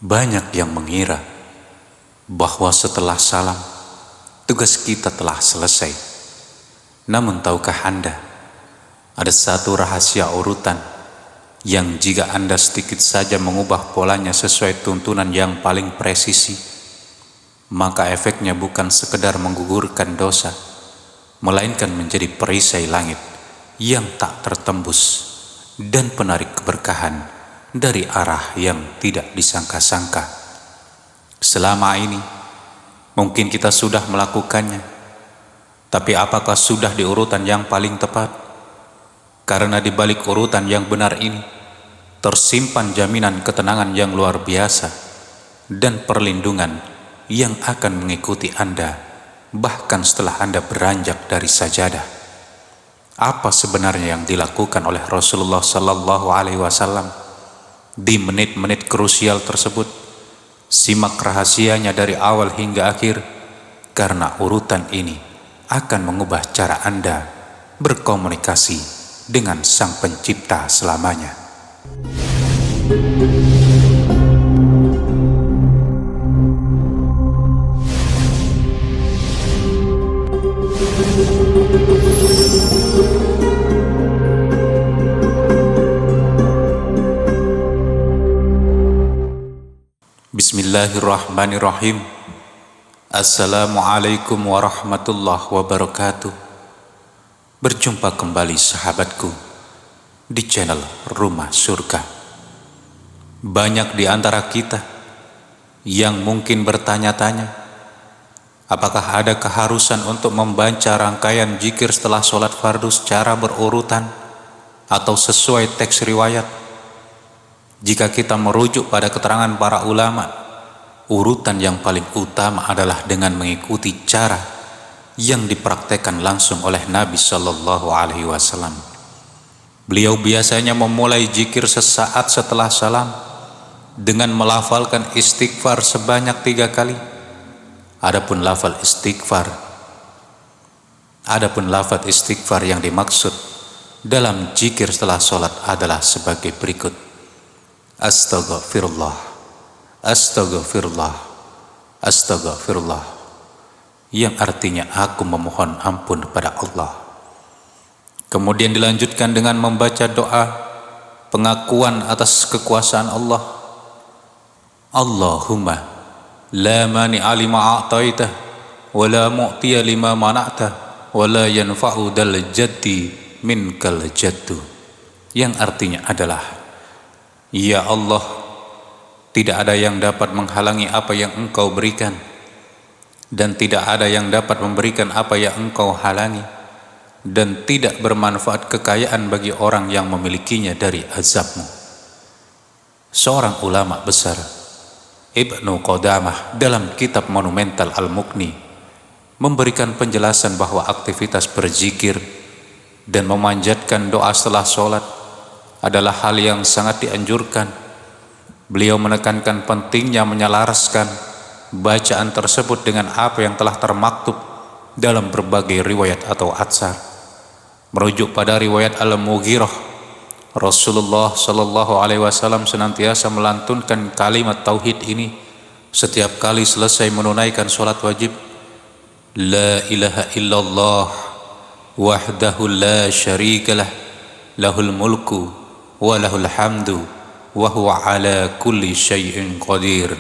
Banyak yang mengira bahwa setelah salam, tugas kita telah selesai. Namun tahukah Anda, ada satu rahasia urutan yang jika Anda sedikit saja mengubah polanya sesuai tuntunan yang paling presisi, maka efeknya bukan sekedar menggugurkan dosa, melainkan menjadi perisai langit yang tak tertembus dan penarik keberkahan dari arah yang tidak disangka-sangka. Selama ini mungkin kita sudah melakukannya, tapi apakah sudah di urutan yang paling tepat? Karena di balik urutan yang benar ini tersimpan jaminan ketenangan yang luar biasa dan perlindungan yang akan mengikuti Anda bahkan setelah Anda beranjak dari sajadah. Apa sebenarnya yang dilakukan oleh Rasulullah sallallahu alaihi wasallam di menit-menit krusial tersebut? Simak rahasianya dari awal hingga akhir, karena urutan ini akan mengubah cara Anda berkomunikasi dengan Sang Pencipta selamanya. Bismillahirrahmanirrahim. Assalamualaikum warahmatullahi wabarakatuh. Berjumpa kembali sahabatku di channel Rumah Surga. Banyak di antara kita yang mungkin bertanya-tanya, apakah ada keharusan untuk membaca rangkaian zikir setelah sholat fardu secara berurutan atau sesuai teks riwayat? Jika kita merujuk pada keterangan para ulama, urutan yang paling utama adalah dengan mengikuti cara yang dipraktekkan langsung oleh Nabi Shallallahu Alaihi Wasallam. Beliau biasanya memulai zikir sesaat setelah salam dengan melafalkan istighfar sebanyak 3 kali. Adapun lafaz istighfar yang dimaksud dalam zikir setelah sholat adalah sebagai berikut: Astaghfirullah, Astaghfirullah, Astaghfirullah, yang artinya aku memohon ampun pada Allah. Kemudian dilanjutkan dengan membaca doa pengakuan atas kekuasaan Allah. Allahumma la mani'a lima a'taitah wa la mu'tiya lima mana'tah wa la yanfa'u dal jaddi minkal jaddu, yang artinya adalah: Ya Allah, tidak ada yang dapat menghalangi apa yang Engkau berikan, dan tidak ada yang dapat memberikan apa yang Engkau halangi, dan tidak bermanfaat kekayaan bagi orang yang memilikinya dari azab-Mu. Seorang ulama besar, Ibnu Qudamah, dalam kitab monumental Al-Mughni memberikan penjelasan bahwa aktivitas berzikir dan memanjatkan doa setelah sholat adalah hal yang sangat dianjurkan. Beliau menekankan pentingnya menyelaraskan bacaan tersebut dengan apa yang telah termaktub dalam berbagai riwayat atau atsar. Merujuk pada riwayat Al-Mughirah, Rasulullah Shallallahu Alaihi Wasallam senantiasa melantunkan kalimat tauhid ini setiap kali selesai menunaikan sholat wajib: La ilaha illallah wahdahu la syarikalah, lahul mulku wa lahul hamdu wa huwa ala kulli syai'in qadir.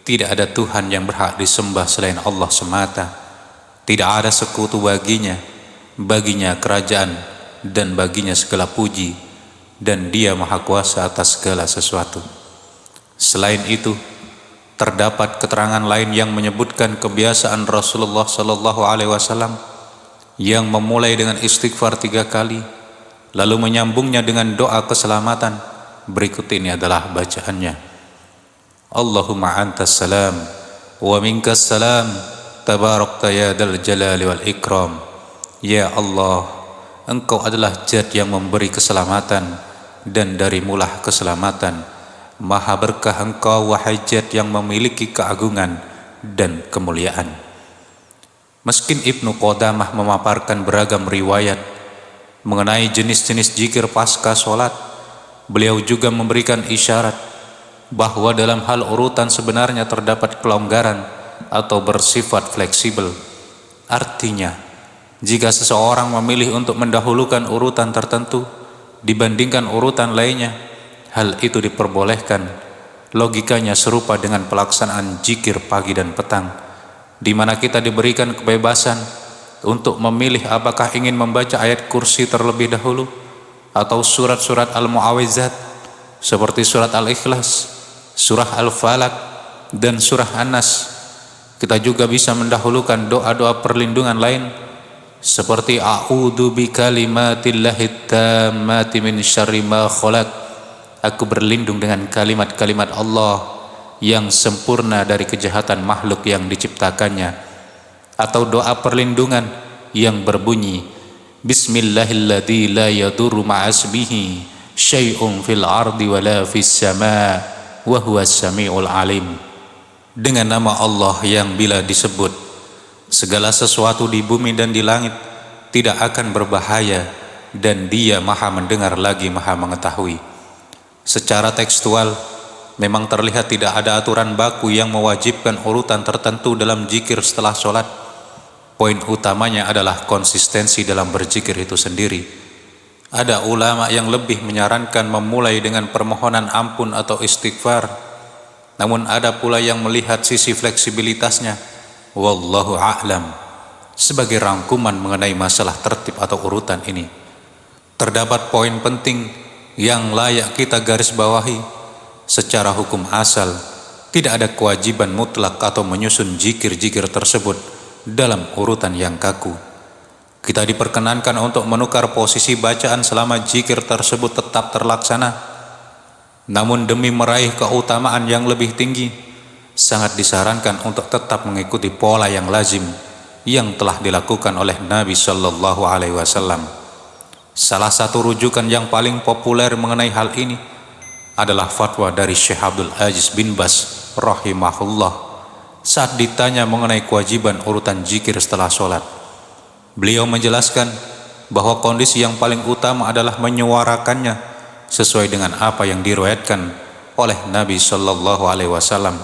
Tidak ada Tuhan yang berhak disembah selain Allah semata. Tidak ada sekutu baginya. Baginya kerajaan dan baginya segala puji, dan Dia maha kuasa atas segala sesuatu. Selain itu, terdapat keterangan lain yang menyebutkan kebiasaan Rasulullah sallallahu alaihi wasallam yang memulai dengan istighfar 3 kali lalu menyambungnya dengan doa keselamatan. Berikut ini adalah bacaannya: Allahumma antas salam wa minkas salam, tabarakta ya dal jalali wal ikram. Ya Allah, Engkau adalah Zat yang memberi keselamatan, dan darimulah keselamatan. Maha berkah Engkau, wahai Zat yang memiliki keagungan dan kemuliaan. Meski Ibnu Qudamah memaparkan beragam riwayat mengenai jenis-jenis zikir pasca sholat, beliau juga memberikan isyarat bahwa dalam hal urutan sebenarnya terdapat kelonggaran atau bersifat fleksibel. Artinya, jika seseorang memilih untuk mendahulukan urutan tertentu dibandingkan urutan lainnya, hal itu diperbolehkan. Logikanya serupa dengan pelaksanaan zikir pagi dan petang, di mana kita diberikan kebebasan untuk memilih apakah ingin membaca ayat kursi terlebih dahulu atau surat-surat al-mu'awizat seperti surat al-ikhlas, surah al-falaq, dan surah an-nas. Kita juga bisa mendahulukan doa-doa perlindungan lain seperti a'udzu bikalimatillahi tammati min syarri ma khalaq. Aku berlindung dengan kalimat-kalimat Allah yang sempurna dari kejahatan makhluk yang diciptakannya. Atau doa perlindungan yang berbunyi Bismillahilladzi la yadurru ma'asmihi syai'un fil ardi wala fis sama' wa huwas sami'ul alim. Dengan nama Allah yang bila disebut segala sesuatu di bumi dan di langit tidak akan berbahaya, dan Dia Maha mendengar lagi Maha mengetahui. Secara tekstual memang terlihat tidak ada aturan baku yang mewajibkan urutan tertentu dalam zikir setelah sholat. Poin utamanya adalah konsistensi dalam berzikir itu sendiri. Ada ulama yang lebih menyarankan memulai dengan permohonan ampun atau istighfar, namun ada pula yang melihat sisi fleksibilitasnya. Wallahu a'lam. Sebagai rangkuman mengenai masalah tertib atau urutan ini, terdapat poin penting yang layak kita garis bawahi. Secara hukum asal, tidak ada kewajiban mutlak atau menyusun zikir-zikir tersebut dalam urutan yang kaku. Kita diperkenankan untuk menukar posisi bacaan selama zikir tersebut tetap terlaksana. Namun demi meraih keutamaan yang lebih tinggi, sangat disarankan untuk tetap mengikuti pola yang lazim yang telah dilakukan oleh Nabi Shallallahu Alaihi Wasallam. Salah satu rujukan yang paling populer mengenai hal ini adalah fatwa dari Syekh Abdul Aziz bin Baz rahimahullah saat ditanya mengenai kewajiban urutan zikir setelah sholat. Beliau menjelaskan bahwa kondisi yang paling utama adalah menyuarakannya sesuai dengan apa yang diriwayatkan oleh Nabi Shallallahu Alaihi Wasallam.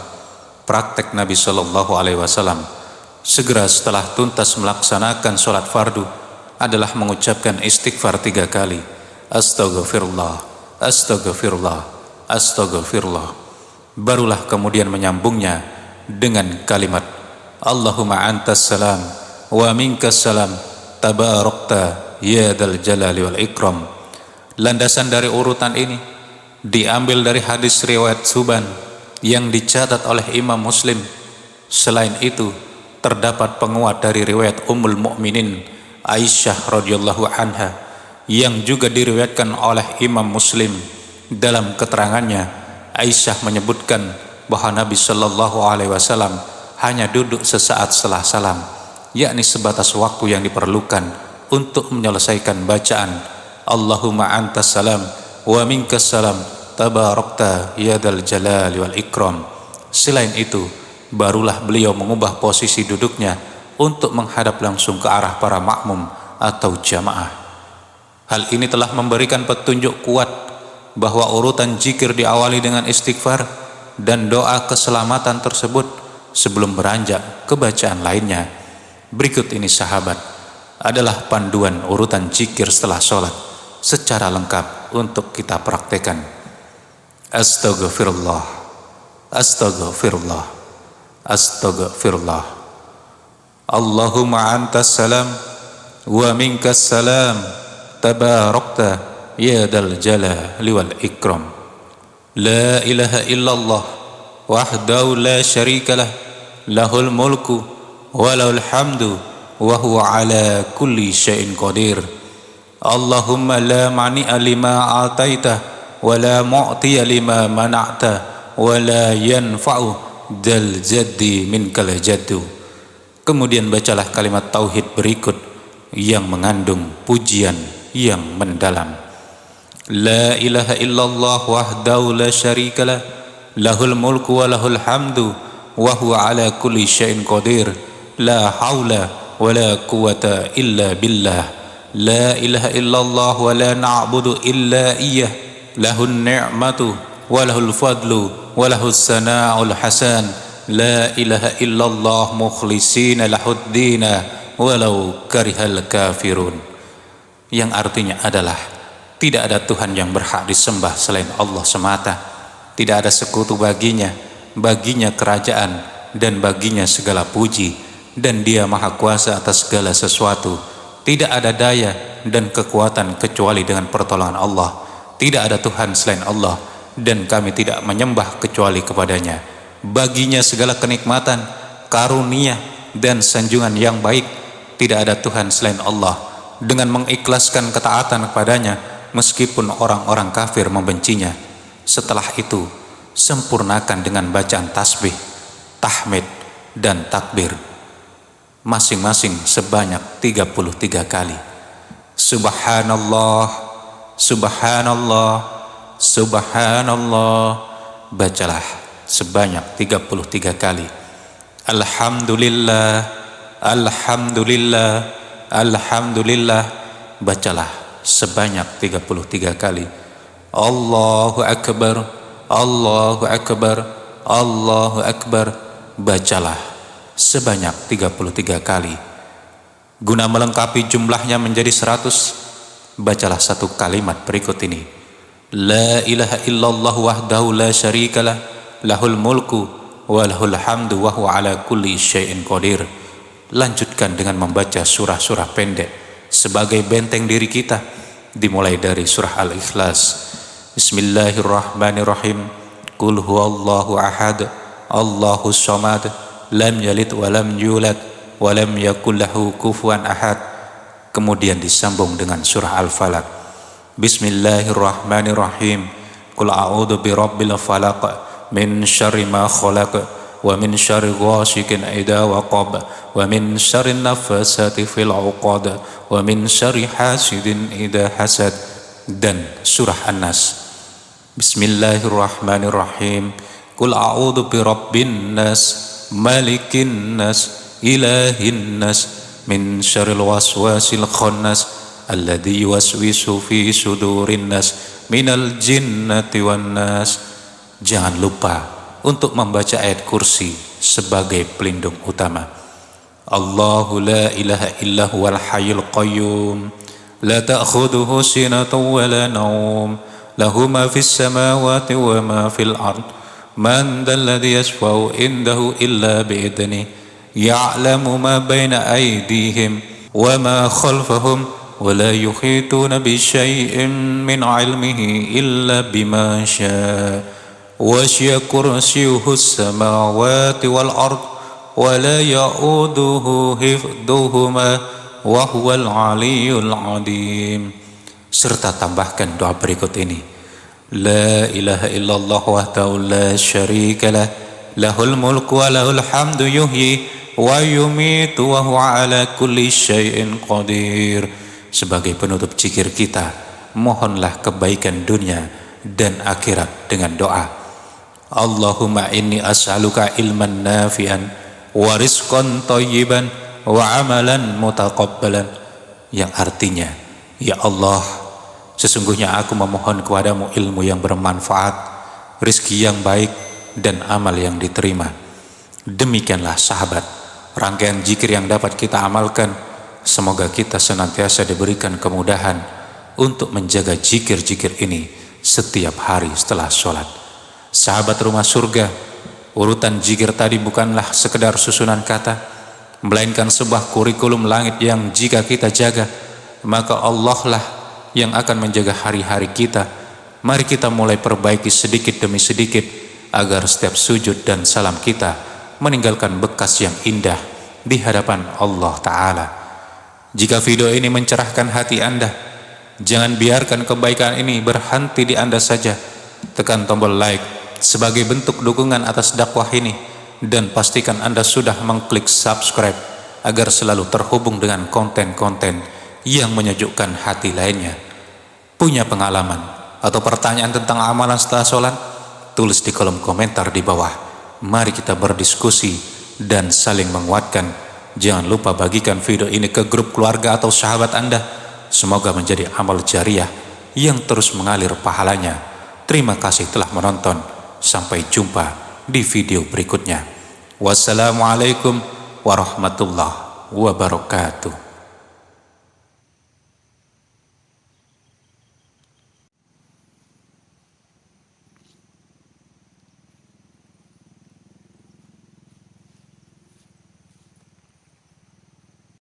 Praktek Nabi Shallallahu Alaihi Wasallam segera setelah tuntas melaksanakan sholat fardu adalah mengucapkan istighfar 3 kali. Astaghfirullah, astaghfirullah, astaghfirullah. Barulah kemudian menyambungnya dengan kalimat Allahumma antas salam wa minkas salam tabarakta ya dzal jalali wal ikram. Landasan dari urutan ini diambil dari hadis riwayat Suban yang dicatat oleh Imam Muslim. Selain itu, terdapat penguat dari riwayat Ummul Mukminin Aisyah radhiyallahu anha yang juga diriwayatkan oleh Imam Muslim. Dalam keterangannya, Aisyah menyebutkan bahwa Nabi Shallallahu Alaihi Wasallam hanya duduk sesaat setelah salam, yakni sebatas waktu yang diperlukan untuk menyelesaikan bacaan Allahumma antas salam wa minkas salam tabarakta ya dzal jalali wal ikram. Selain itu, barulah beliau mengubah posisi duduknya untuk menghadap langsung ke arah para makmum atau jamaah. Hal ini telah memberikan petunjuk kuat bahwa urutan zikir diawali dengan istighfar dan doa keselamatan tersebut sebelum beranjak ke bacaan lainnya. Berikut ini sahabat adalah panduan urutan zikir setelah sholat secara lengkap untuk kita praktekkan. Astaghfirullah, astaghfirullah, astaghfirullah. Allahumma antas salam wa minkas salam tabarakta ya dzal jalali wal ikram. La ilaha illallah wahdahu la syarika lah, lahul mulku wa lahul hamdu wa huwa ala kulli syai'in qadir. Allahumma la mani'a lima ataita wa la mu'tiya lima mana'ta wa la yanfa'u dzal jaddi minkal jaddu. Kemudian bacalah kalimat tauhid berikut yang mengandung pujian yang mendalam. La ilaha illallah wahdahu la syarika lah, lahul mulku wa lahul hamdu wa huwa ala kulli syai'in qadir. La haula wa la quwata illa billah. La ilaha illallah wa la na'budu illa iyyah. Lahun ni'matu walahul fadlu walahus sana'ul hasan, la ilaha illallah mukhlishina lahuddina walau karihal kafirun. Yang artinya adalah tidak ada Tuhan yang berhak disembah selain Allah semata, tidak ada sekutu baginya, baginya kerajaan dan baginya segala puji, dan Dia maha kuasa atas segala sesuatu. Tidak ada daya dan kekuatan kecuali dengan pertolongan Allah. Tidak ada Tuhan selain Allah, dan kami tidak menyembah kecuali kepadanya. Baginya segala kenikmatan, karunia dan sanjungan yang baik. Tidak ada Tuhan selain Allah. Dengan mengikhlaskan ketaatan kepadanya meskipun orang-orang kafir membencinya. Setelah itu sempurnakan dengan bacaan tasbih, tahmid dan takbir masing-masing sebanyak 33 kali. Subhanallah, subhanallah, subhanallah, bacalah sebanyak 33 kali. Alhamdulillah, alhamdulillah, alhamdulillah, bacalah sebanyak 33 kali. Allahu akbar, Allahu akbar, Allahu akbar, bacalah sebanyak 33 kali. Guna melengkapi jumlahnya menjadi 100, bacalah satu kalimat berikut ini. La ilaha illallah wahdahu la syarikalah, lahul mulku wa lahul hamdu wa huwa ala kulli syai'in qadir. Lanjutkan dengan membaca surah-surah pendek sebagai benteng diri kita, dimulai dari surah Al-Ikhlas. Bismillahirrahmanirrahim. Qul huwallahu ahad, Allahus samad, lam yalid wa lam yulad wa lam yakul lahu kufuwan ahad. Kemudian disambung dengan surah Al-Falaq. Bismillahirrahmanirrahim. Qul a'udzu birabbil falaq min syarri ma khalaq wa min syarri ghasikin idza waqab wa min syarri nafasati fil 'uqad wa min syarri hasidin idza hasad, dan surah An-Nas. Bismillahirrahmanirrahim. Qul a'udzu birabbin nas, malikin nas, ilahin nas, min syarril waswasil khannas, alladzi yuwaswisu fi sudurin nas, minal jinnati wan nas. Jangan lupa untuk membaca ayat kursi sebagai pelindung utama. Allahu la ilaha illa huwal hayyul qayyum, la ta'khudhuhu sinatun wa la nawm, lahu ma fis samawati wa ma fil ard, man dhal ladzi yashfa'u indahu illa bi'idhnihi, ya'lamu ma baina aydihim wa ma khalfahum wa la yuhituna bi syai'in min 'ilmihi illa bima syaa'. وَسِعَ كُرْسِيُّهُ السَّمَاوَاتِ وَالْأَرْضَ وَلَا يَئُودُهُ حِفْظُهُمَا وَهُوَ الْعَلِيُّ الْعَظِيمُ. Serta tambahkan doa berikut ini. La ilaha illallah wahdahu la syarika lah, lahul mulku wa lahul hamdu yuhyi wa yumitu wa huwa ala kulli syai'in qadir. Sebagai penutup zikir kita, mohonlah kebaikan dunia dan akhirat dengan doa. Allahumma inni as'aluka ilman nafi'an wa rizqan thayyiban wa amalan mutaqabbalan, yang artinya, ya Allah, sesungguhnya aku memohon kepadamu ilmu yang bermanfaat, rizki yang baik, dan amal yang diterima. Demikianlah sahabat, rangkaian zikir yang dapat kita amalkan. Semoga kita senantiasa diberikan kemudahan untuk menjaga zikir-zikir ini setiap hari setelah sholat. Sahabat rumah surga, urutan zikir tadi bukanlah sekedar susunan kata, melainkan sebuah kurikulum langit yang jika kita jaga, maka Allah lah yang akan menjaga hari-hari kita. Mari kita mulai perbaiki sedikit demi sedikit, agar setiap sujud dan salam kita meninggalkan bekas yang indah di hadapan Allah Ta'ala. Jika video ini mencerahkan hati Anda, jangan biarkan kebaikan ini berhenti di Anda saja. Tekan tombol like sebagai bentuk dukungan atas dakwah ini, dan pastikan Anda sudah mengklik subscribe agar selalu terhubung dengan konten-konten yang menyejukkan hati lainnya. Punya pengalaman atau pertanyaan tentang amalan setelah sholat? Tulis di kolom komentar di bawah. Mari kita berdiskusi dan saling menguatkan. Jangan lupa bagikan video ini ke grup keluarga atau sahabat Anda. Semoga menjadi amal jariah yang terus mengalir pahalanya Terima kasih telah menonton. Sampai jumpa di video berikutnya. Wassalamualaikum warahmatullahi wabarakatuh.